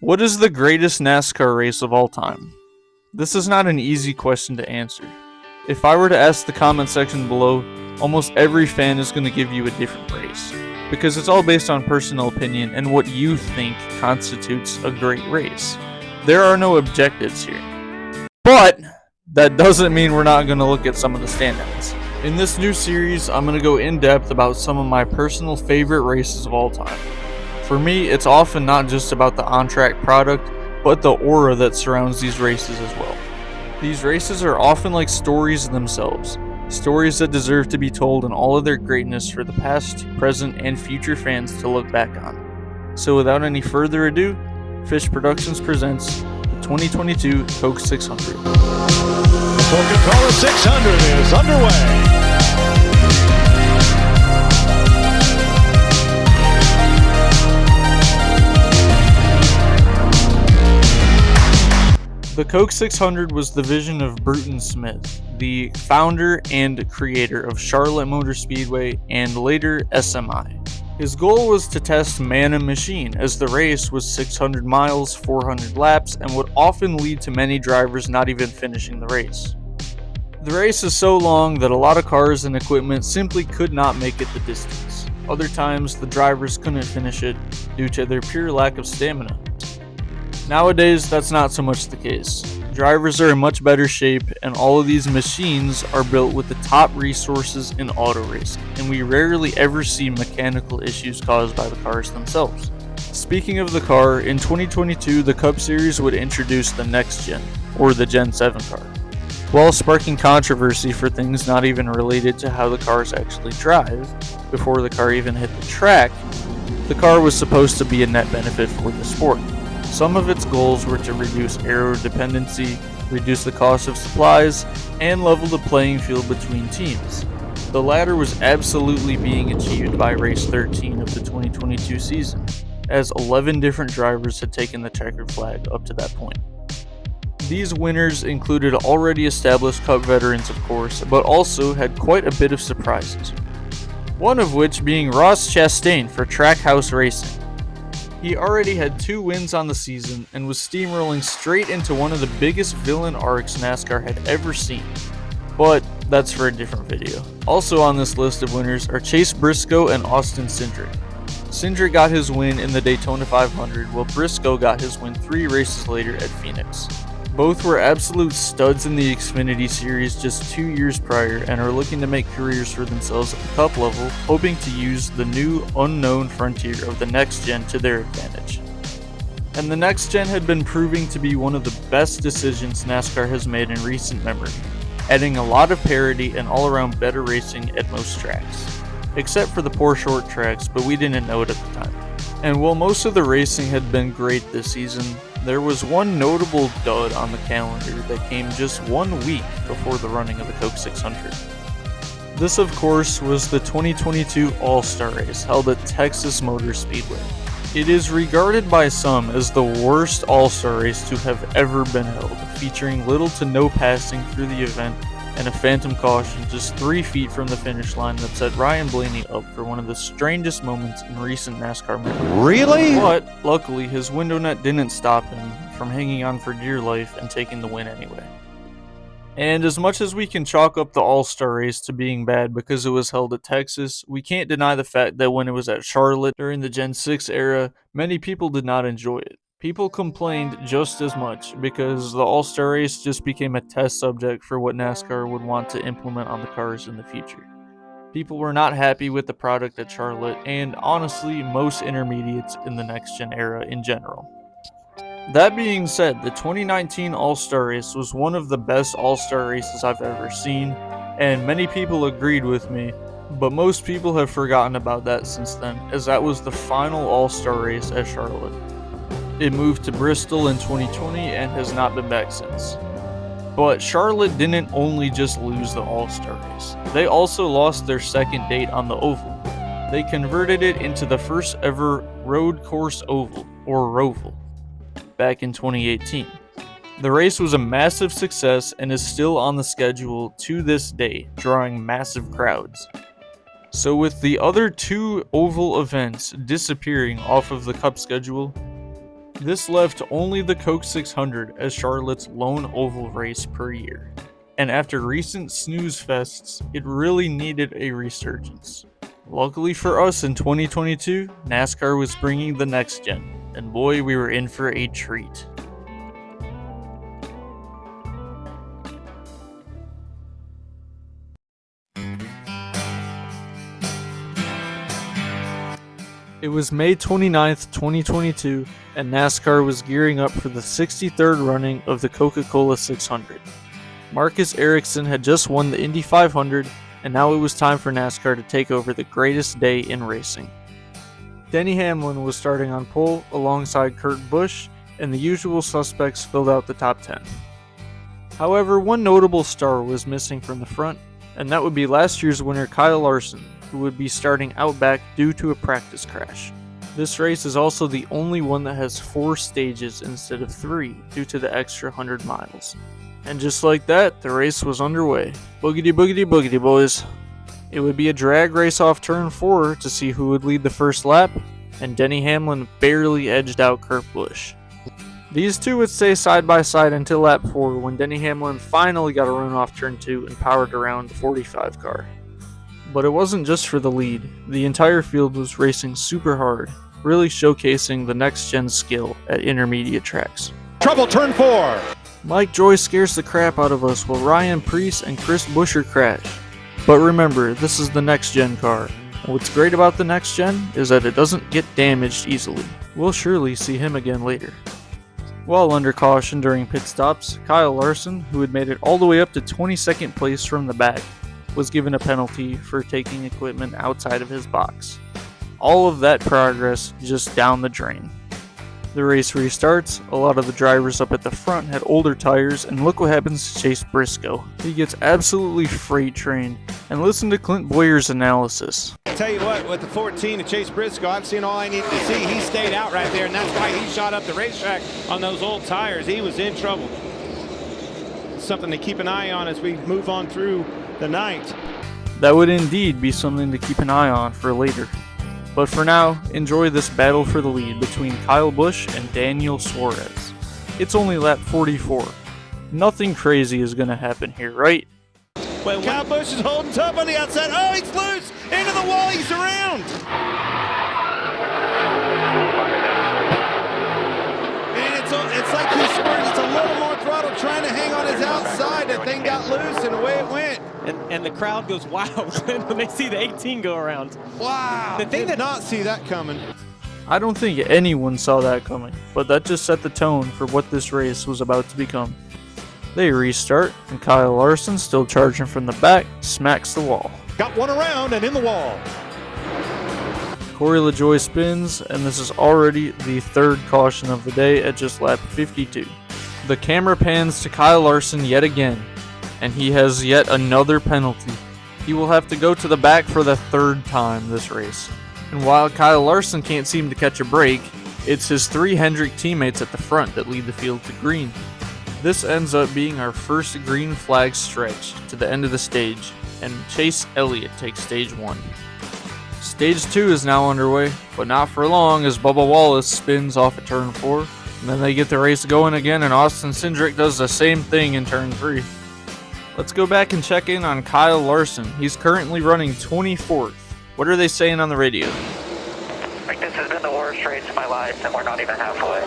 What is the greatest NASCAR race of all time? This is not an easy question to answer. If I were to ask the comment section below, almost every fan is going to give you a different race, because it's all based on personal opinion and what you think constitutes a great race. There are no objectives here. But that doesn't mean we're not going to look at some of the standouts. In this new series, I'm going to go in depth about some of my personal favorite races of all time. For me, it's often not just about the on-track product, but the aura that surrounds these races as well. These races are often like stories in themselves, stories that deserve to be told in all of their greatness for the past, present, and future fans to look back on. So without any further ado, Fish Productions presents the 2022 Coke 600. The Coca-Cola 600 is underway. The Coke 600 was the vision of Bruton Smith, the founder and creator of Charlotte Motor Speedway and later SMI. His goal was to test man and machine, as the race was 600 miles, 400 laps, and would often lead to many drivers not even finishing the race. The race is so long that a lot of cars and equipment simply could not make it the distance. Other times, the drivers couldn't finish it due to their pure lack of stamina. Nowadays, that's not so much the case. Drivers are in much better shape, and all of these machines are built with the top resources in auto racing, and we rarely ever see mechanical issues caused by the cars themselves. Speaking of the car, in 2022, the Cup Series would introduce the next gen, or the Gen 7 car. While sparking controversy for things not even related to how the cars actually drive, before the car even hit the track, the car was supposed to be a net benefit for the sport. Some of its goals were to reduce aero dependency, reduce the cost of supplies, and level the playing field between teams. The latter was absolutely being achieved by race 13 of the 2022 season, as 11 different drivers had taken the checkered flag up to that point. These winners included already established Cup veterans, of course, but also had quite a bit of surprises. One of which being Ross Chastain for Trackhouse Racing. He already had 2 wins on the season and was steamrolling straight into one of the biggest villain arcs NASCAR had ever seen. But that's for a different video. Also on this list of winners are Chase Briscoe and Austin Cindric. Cindric got his win in the Daytona 500, while Briscoe got his win 3 races later at Phoenix. Both were absolute studs in the Xfinity Series just 2 years prior and are looking to make careers for themselves at the Cup level, hoping to use the new unknown frontier of the next gen to their advantage. And the next gen had been proving to be one of the best decisions NASCAR has made in recent memory, adding a lot of parity and all-around better racing at most tracks, except for the poor short tracks, but we didn't know it at the time. And while most of the racing had been great this season, there was one notable dud on the calendar that came just 1 week before the running of the Coke 600. This, of course, was the 2022 All-Star Race held at Texas Motor Speedway. It is regarded by some as the worst All-Star Race to have ever been held, featuring little to no passing through the event and a phantom caution just 3 feet from the finish line that set Ryan Blaney up for one of the strangest moments in recent NASCAR memory. Really? But luckily, his window net didn't stop him from hanging on for dear life and taking the win anyway. And as much as we can chalk up the All-Star Race to being bad because it was held at Texas, we can't deny the fact that when it was at Charlotte during the Gen 6 era, many people did not enjoy it. People complained just as much because the All-Star Race just became a test subject for what NASCAR would want to implement on the cars in the future. People were not happy with the product at Charlotte, and honestly, most intermediates in the next-gen era in general. That being said, the 2019 All-Star Race was one of the best All-Star races I've ever seen, and many people agreed with me, but most people have forgotten about that since then, as that was the final All-Star Race at Charlotte. It moved to Bristol in 2020 and has not been back since. But Charlotte didn't only just lose the All-Star Race, they also lost their second date on the oval. They converted it into the first ever road course oval, or Roval, back in 2018. The race was a massive success and is still on the schedule to this day, drawing massive crowds. So with the other 2 oval events disappearing off of the Cup schedule, This left only the Coke 600 as Charlotte's lone oval race per year. And after recent snooze fests, it really needed a resurgence. Luckily for us in 2022, NASCAR was bringing the next gen, and boy, we were in for a treat. It was May 29th, 2022, and NASCAR was gearing up for the 63rd running of the Coca-Cola 600. Marcus Ericsson had just won the Indy 500, and now it was time for NASCAR to take over the greatest day in racing. Denny Hamlin was starting on pole alongside Kurt Busch, and the usual suspects filled out the top 10. However, one notable star was missing from the front, and that would be last year's winner Kyle Larson, who would be starting out back due to a practice crash. This race is also the only one that has 4 stages instead of 3 due to the extra 100 miles. And just like that, the race was underway. Boogity boogity boogity, boys. It would be a drag race off turn 4 to see who would lead the first lap, and Denny Hamlin barely edged out Kurt Busch. These two would stay side by side until lap 4 when Denny Hamlin finally got a run off turn 2 and powered around the 45 car. But it wasn't just for the lead. The entire field was racing super hard, really showcasing the next-gen skill at intermediate tracks. Trouble, turn 4. Mike Joy scares the crap out of us while Ryan Preece and Chris Buescher crash. But remember, this is the next-gen car. What's great about the next-gen is that it doesn't get damaged easily. We'll surely see him again later. While under caution during pit stops, Kyle Larson, who had made it all the way up to 22nd place from the back, was given a penalty for taking equipment outside of his box. All of that progress just down the drain. The race restarts, a lot of the drivers up at the front had older tires, and look what happens to Chase Briscoe. He gets absolutely freight trained, and listen to Clint Boyer's analysis. I tell you what, with the 14 of Chase Briscoe, I've seen all I needed to see. He stayed out right there, and that's why he shot up the racetrack on those old tires. He was in trouble. Something to keep an eye on as we move on through the night. That would indeed be something to keep an eye on for later. But for now, enjoy this battle for the lead between Kyle Busch and Daniel Suarez. It's only lap 44. Nothing crazy is going to happen here, right? Well, Kyle Busch is holding tough on the outside. Oh, he's loose! Into the wall, he's around! And it's like he spurted. It's a little more throttle trying to hang on his outside. That thing got loose and away it went. And the crowd goes wild when they see the 18 go around. Wow! The thing did not see that coming. I don't think anyone saw that coming, but that just set the tone for what this race was about to become. They restart, and Kyle Larson, still charging from the back, smacks the wall. Got one around and in the wall. Corey LaJoie spins, and this is already the third caution of the day at just lap 52. The camera pans to Kyle Larson yet again, and he has yet another penalty. He will have to go to the back for the third time this race. And while Kyle Larson can't seem to catch a break, it's his 3 Hendrick teammates at the front that lead the field to green. This ends up being our first green flag stretch to the end of the stage, and Chase Elliott takes stage 1. Stage 2 is now underway, but not for long as Bubba Wallace spins off at turn 4, and then they get the race going again, and Austin Cindric does the same thing in turn 3. Let's go back and check in on Kyle Larson. He's currently running 24th. What are they saying on the radio? This has been the worst race of my life, and we're not even halfway.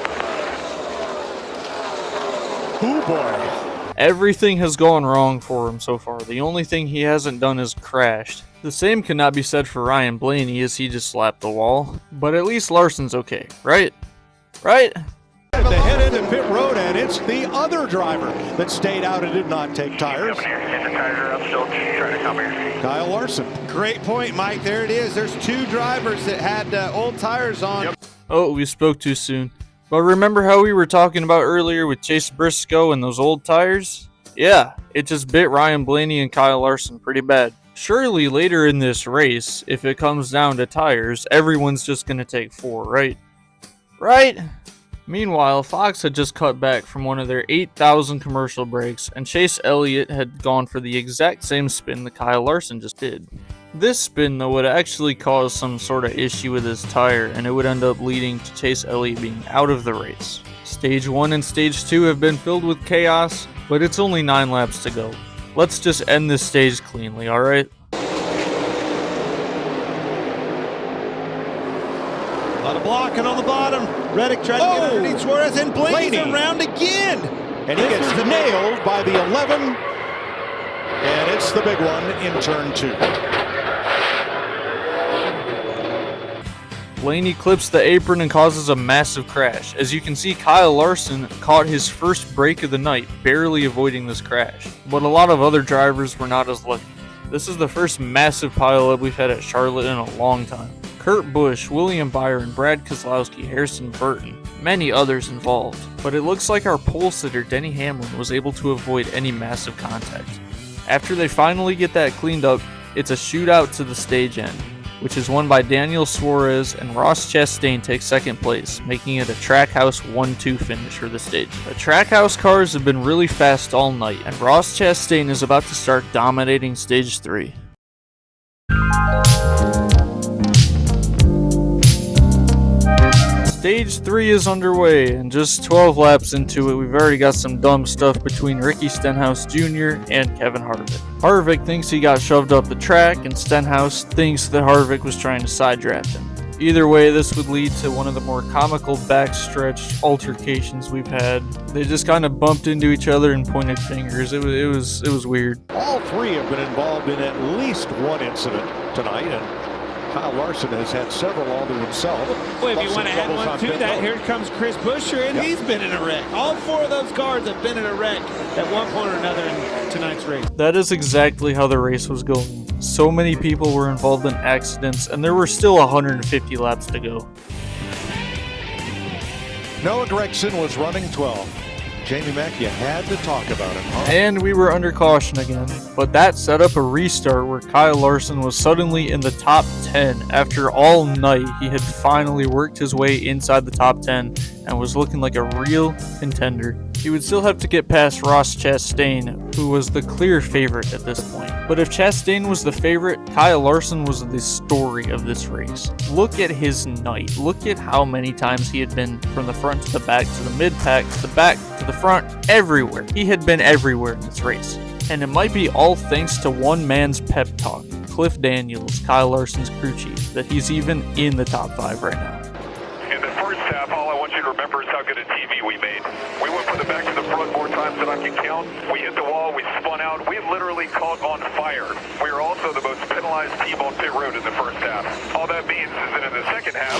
Oh boy. Everything has gone wrong for him so far. The only thing he hasn't done is crashed. The same cannot be said for Ryan Blaney as he just slapped the wall. But at least Larson's okay, right? Right? At the head end of pit road, and it's the other driver that stayed out and did not take tires. Get the tires are up, still trying to come here. Kyle Larson. Great point, Mike. There it is. There's 2 drivers that had old tires on. Yep. Oh, we spoke too soon. But remember how we were talking about earlier with Chase Briscoe and those old tires? Yeah, it just bit Ryan Blaney and Kyle Larson pretty bad. Surely later in this race, if it comes down to tires, everyone's just going to take 4, right? Right? Meanwhile, Fox had just cut back from one of their 8,000 commercial breaks, and Chase Elliott had gone for the exact same spin that Kyle Larson just did. This spin though would actually cause some sort of issue with his tire, and it would end up leading to Chase Elliott being out of the race. Stage 1 and Stage 2 have been filled with chaos, but it's only 9 laps to go. Let's just end this stage cleanly, alright? A lot of blocking on the bottom. Reddick tried to get underneath Suarez, and Blaney's around again. And he gets nailed by the 11. And it's the big one in turn 2. Blaney clips the apron and causes a massive crash. As you can see, Kyle Larson caught his first break of the night, barely avoiding this crash. But a lot of other drivers were not as lucky. This is the first massive pileup we've had at Charlotte in a long time. Kurt Busch, William Byron, Brad Keselowski, Harrison Burton, many others involved. But it looks like our pole sitter Denny Hamlin was able to avoid any massive contact. After they finally get that cleaned up, it's a shootout to the stage end, which is won by Daniel Suarez, and Ross Chastain takes second place, making it a Trackhouse 1-2 finish for the stage. The Trackhouse cars have been really fast all night, and Ross Chastain is about to start dominating stage 3. Stage 3 is underway, and just 12 laps into it, we've already got some dumb stuff between Ricky Stenhouse Jr. and Kevin Harvick. Harvick thinks he got shoved up the track, and Stenhouse thinks that Harvick was trying to side draft him. Either way, this would lead to one of the more comical backstretch altercations we've had. They just kind of bumped into each other and pointed fingers. It was weird. All three have been involved in at least one incident tonight, and Kyle Larson has had several all to himself. Well, if you want to add one to that, here comes Chris Buescher, and he's been in a wreck. All 4 of those cars have been in a wreck at one point or another in tonight's race. That is exactly how the race was going. So many people were involved in accidents, and there were still 150 laps to go. Noah Gragson was running 12. Jamie Mack, you had to talk about him, huh? And we were under caution again, but that set up a restart where Kyle Larson was suddenly in the top 10. After all night, he had finally worked his way inside the top 10 and was looking like a real contender. He would still have to get past Ross Chastain, who was the clear favorite at this point. But if Chastain was the favorite, Kyle Larson was the story of this race. Look at his night. Look at how many times he had been from the front to the back, to the mid-pack, to the back, to the front, everywhere. He had been everywhere in this race. And it might be all thanks to one man's pep talk, Cliff Daniels, Kyle Larson's crew chief, that he's even in the top 5 right now. In the first half, all I want you to remember is how good a TV we made. We went from the back to the front more times than I can count. We hit the wall, we spun out, we literally caught on fire. We are also the most penalized team on pit road in the first half. All that means is that in the second half,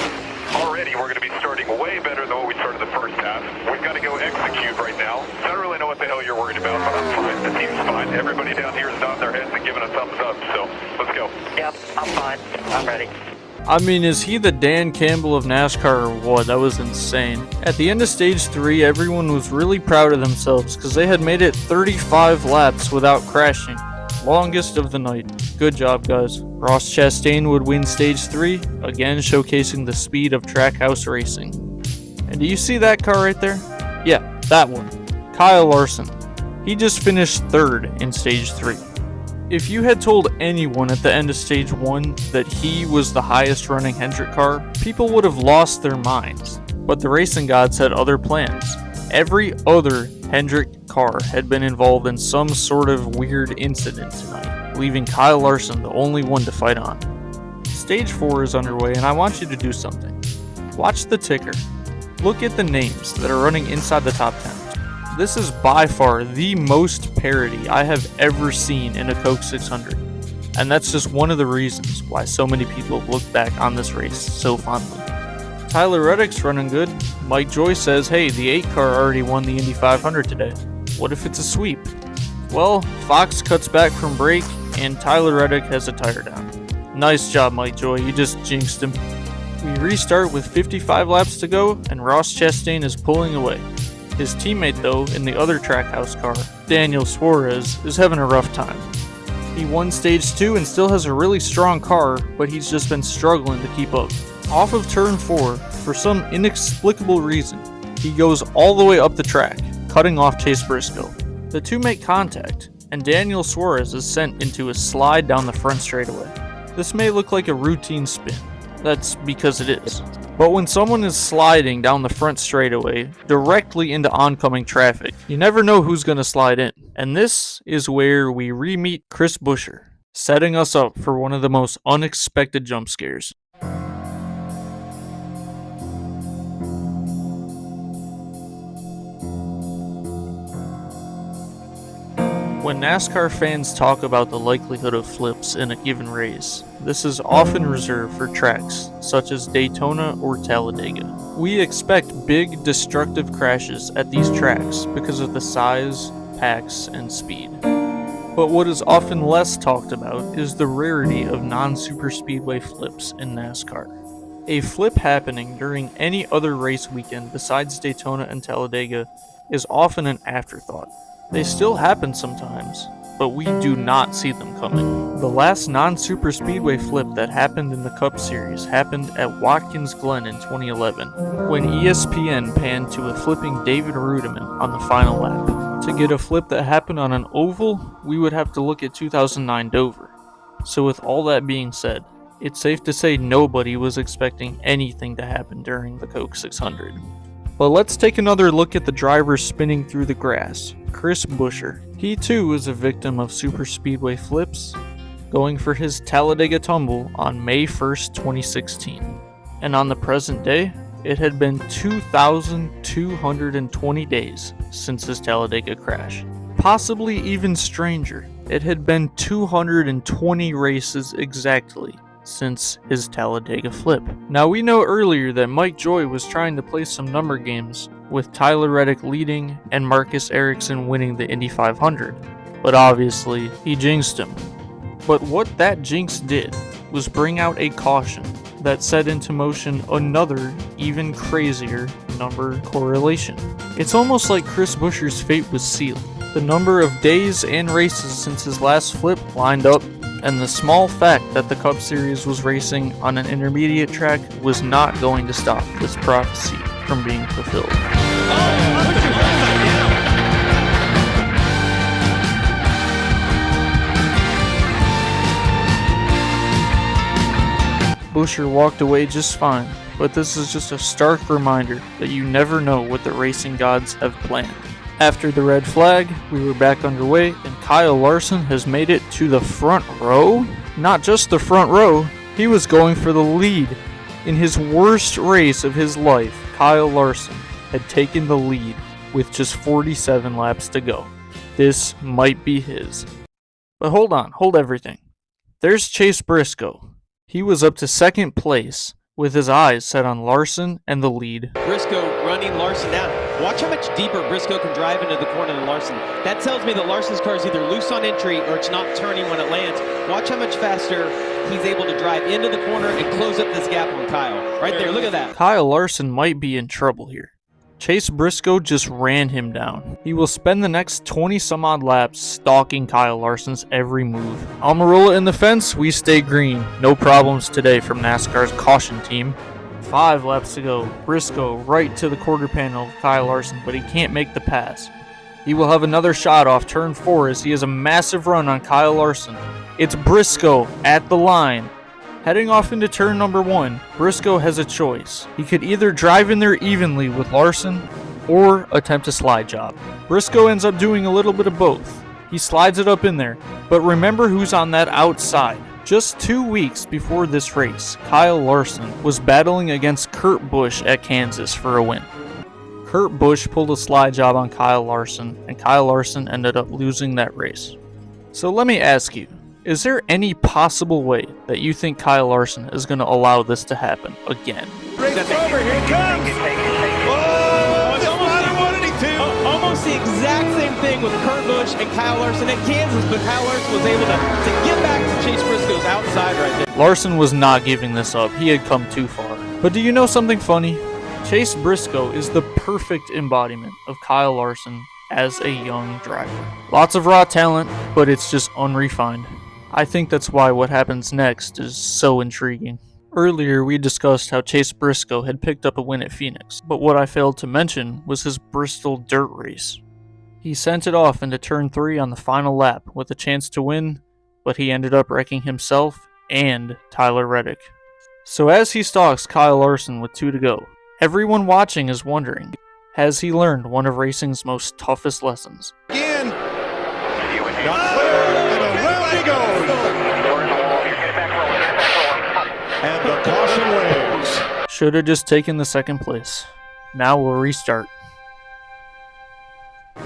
already we're going to be starting way better than what we started the first half. We've got to go execute right now. I don't really know what the hell you're worried about, but I'm fine. The team's fine. Everybody down here is nodding their heads and giving a thumbs up, so let's go. Yep, I'm fine. I'm ready. I mean, is he the Dan Campbell of NASCAR or what? That was insane. At the end of stage 3, everyone was really proud of themselves because they had made it 35 laps without crashing. Longest of the night. Good job, guys. Ross Chastain would win stage 3, again showcasing the speed of Trackhouse racing. And do you see that car right there? Yeah, that one. Kyle Larson. He just finished 3rd in stage 3. If you had told anyone at the end of stage 1 that he was the highest running Hendrick car, people would have lost their minds. But the racing gods had other plans. Every other Hendrick car had been involved in some sort of weird incident tonight, leaving Kyle Larson the only one to fight on. Stage 4 is underway, and I want you to do something. Watch the ticker. Look at the names that are running inside the top 10. This is by far the most parity I have ever seen in a Coke 600. And that's just one of the reasons why so many people look back on this race so fondly. Tyler Reddick's running good. Mike Joy says, hey, the 8 car already won the Indy 500 today. What if it's a sweep? Well, Fox cuts back from break, and Tyler Reddick has a tire down. Nice job, Mike Joy. You just jinxed him. We restart with 55 laps to go, and Ross Chastain is pulling away. His teammate, though, in the other Trackhouse car, Daniel Suarez, is having a rough time. He won stage 2 and still has a really strong car, but he's just been struggling to keep up. Off of turn 4, for some inexplicable reason, he goes all the way up the track, cutting off Chase Briscoe. The two make contact, and Daniel Suarez is sent into a slide down the front straightaway. This may look like a routine spin. That's because it is. But when someone is sliding down the front straightaway directly into oncoming traffic, you never know who's going to slide in. And this is where we re-meet Chris Buescher, setting us up for one of the most unexpected jump scares. When NASCAR fans talk about the likelihood of flips in a given race, this is often reserved for tracks such as Daytona or Talladega. We expect big, destructive crashes at these tracks because of the size, packs, and speed. But what is often less talked about is the rarity of non-superspeedway flips in NASCAR. A flip happening during any other race weekend besides Daytona and Talladega is often an afterthought. They still happen sometimes, but we do not see them coming. The last non-superspeedway flip that happened in the Cup Series happened at Watkins Glen in 2011, when ESPN panned to a flipping David Rudiman on the final lap. To get a flip that happened on an oval, we would have to look at 2009 Dover. So with all that being said, it's safe to say nobody was expecting anything to happen during the Coke 600. But let's take another look at the driver spinning through the grass, Chris Buescher. He too was a victim of superspeedway flips, going for his Talladega tumble on May 1st, 2016. And on the present day, it had been 2,220 days since his Talladega crash. Possibly even stranger, it had been 220 races exactly since his Talladega flip. Now we know earlier that Mike Joy was trying to play some number games with Tyler Reddick leading and Marcus Ericsson winning the Indy 500, but obviously he jinxed him. But what that jinx did was bring out a caution that set into motion another, even crazier number correlation. It's almost like Chris Buescher's fate was sealed. The number of days and races since his last flip lined up, and the small fact that the Cup Series was racing on an intermediate track was not going to stop this prophecy from being fulfilled. Buescher walked away just fine, but this is just a stark reminder that you never know what the racing gods have planned. After the red flag, we were back underway, and Kyle Larson has made it to the front row? Not just the front row, he was going for the lead. In his worst race of his life, Kyle Larson had taken the lead with just 47 laps to go. This might be his. But hold everything. There's Chase Briscoe. He was up to second place with his eyes set on Larson and the lead. Briscoe running Larson down. Watch how much deeper Briscoe can drive into the corner than Larson. That tells me that Larson's car is either loose on entry or it's not turning when it lands. Watch how much faster he's able to drive into the corner and close up this gap on Kyle. Right there, look at that. Kyle Larson might be in trouble here. Chase Briscoe just ran him down. He will spend the next 20 some odd laps stalking Kyle Larson's every move. Almirola in the fence, we stay green. No problems today from NASCAR's caution team. 5 laps to go. Briscoe right to the quarter panel of Kyle Larson, but he can't make the pass. He will have another shot off turn 4 as he has a massive run on Kyle Larson. It's Briscoe at the line. Heading off into turn number 1, Briscoe has a choice. He could either drive in there evenly with Larson or attempt a slide job. Briscoe ends up doing a little bit of both. He slides it up in there, but remember who's on that outside. Just 2 weeks before this race, Kyle Larson was battling against Kurt Busch at Kansas for a win. Kurt Busch pulled a slide job on Kyle Larson, and Kyle Larson ended up losing that race. So let me ask you, is there any possible way that you think Kyle Larson is going to allow this to happen again? Race over, here it comes! Oh, it's not 182! Almost the exact same thing with Kurt Busch and Kyle Larson at Kansas, but Kyle Larson was able to get back to Chase Briscoe's outside right there. Larson was not giving this up. He had come too far. But do you know something funny? Chase Briscoe is the perfect embodiment of Kyle Larson as a young driver. Lots of raw talent, but it's just unrefined. I think that's why what happens next is so intriguing. Earlier, we discussed how Chase Briscoe had picked up a win at Phoenix, but what I failed to mention was his Bristol dirt race. He sent it off into turn 3 on the final lap with a chance to win, but he ended up wrecking himself and Tyler Reddick. So as he stalks Kyle Larson with 2 to go, everyone watching is wondering, has he learned one of racing's most toughest lessons? Again. Not clear, and around he goes. And the caution waves. Should have just taken the second place. Now we'll restart.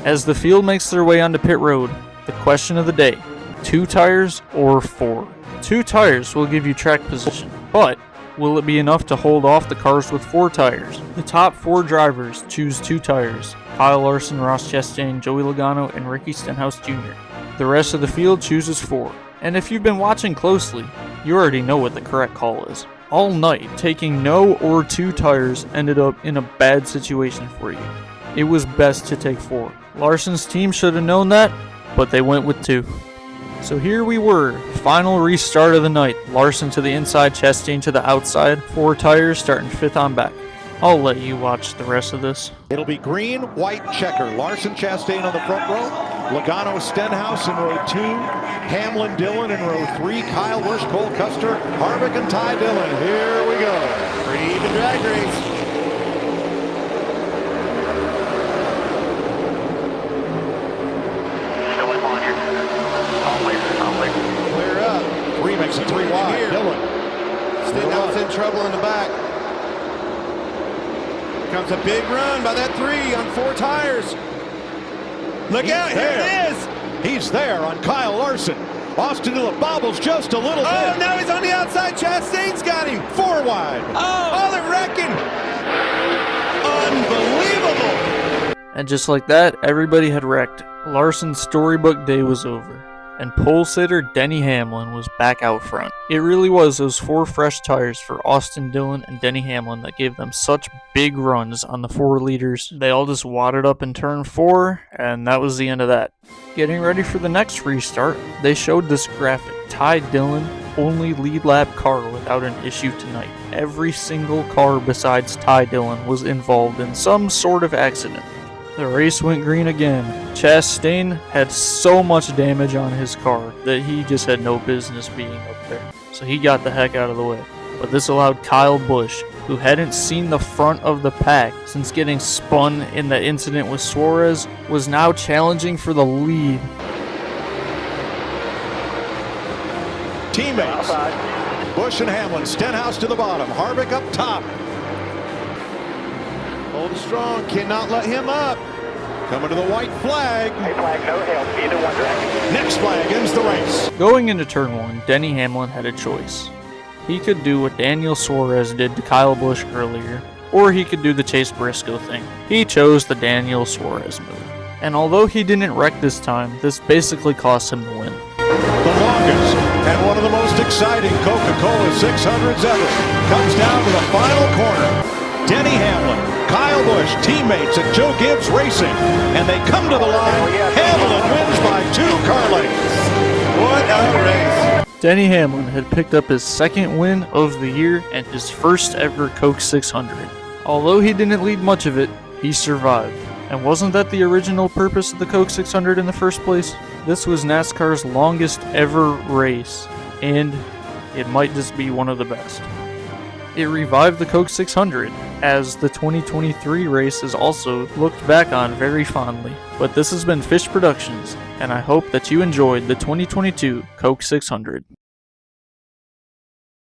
As the field makes their way onto pit road, the question of the day, 2 tires or 4? 2 tires will give you track position, but will it be enough to hold off the cars with 4 tires? The top 4 drivers choose 2 tires: Kyle Larson, Ross Chastain, Joey Logano, and Ricky Stenhouse Jr. The rest of the field chooses 4. And if you've been watching closely, you already know what the correct call is. All night, taking no or 2 tires ended up in a bad situation for you. It was best to take 4. Larson's team should have known that, but they went with 2. So here we were, final restart of the night. Larson to the inside, Chastain to the outside. 4 tires starting 5th on back. I'll let you watch the rest of this. It'll be green, white, checker. Larson, Chastain on the front row. Logano, Stenhouse in row 2. Hamlin, Dillon in row 3. Kyle Busch, Cole Custer, Harvick, and Ty Dillon. Here we go. Pretty even drag race. Clear up. 3 makes it 3 wide. Here. Dillon. Stenhouse in trouble in the back. Comes a big run by that 3 on 4 tires. Look out, here it is. He's there on Kyle Larson. Austin Dillon bobbles just a little bit. Oh, now he's on the outside. Chastain's got him. 4 wide. Oh, they're wrecking. Unbelievable. And just like that, everybody had wrecked. Larson's storybook day was over, and pole sitter Denny Hamlin was back out front. It really was those 4 fresh tires for Austin Dillon and Denny Hamlin that gave them such big runs on the 4 leaders. They all just wadded up in turn 4, and that was the end of that. Getting ready for the next restart, they showed this graphic. Ty Dillon, only lead lap car without an issue tonight. Every single car besides Ty Dillon was involved in some sort of accident. The race went green again. Chastain had so much damage on his car that he just had no business being up there. So he got the heck out of the way. But this allowed Kyle Busch, who hadn't seen the front of the pack since getting spun in the incident with Suarez, was now challenging for the lead. Teammates. Busch and Hamlin. Stenhouse to the bottom. Harvick up top. Hold it strong. Cannot let him up. Coming to the white flag. White flag, no help, either one direction. Next flag ends the race. Going into turn 1, Denny Hamlin had a choice. He could do what Daniel Suarez did to Kyle Busch earlier, or he could do the Chase Briscoe thing. He chose the Daniel Suarez move. And although he didn't wreck this time, this basically cost him the win. The longest and one of the most exciting Coca-Cola 600s ever comes down to the final corner. Denny Hamlin, Kyle Busch, teammates at Joe Gibbs Racing, and they come to the line. Hamlin wins by 2 car lengths. What a race. Denny Hamlin had picked up his 2nd win of the year and his first ever Coke 600. Although he didn't lead much of it, he survived. And wasn't that the original purpose of the Coke 600 in the first place? This was NASCAR's longest ever race, and it might just be one of the best. It revived the Coke 600, as the 2023 race is also looked back on very fondly. But this has been Fish Productions, and I hope that you enjoyed the 2022 Coke 600.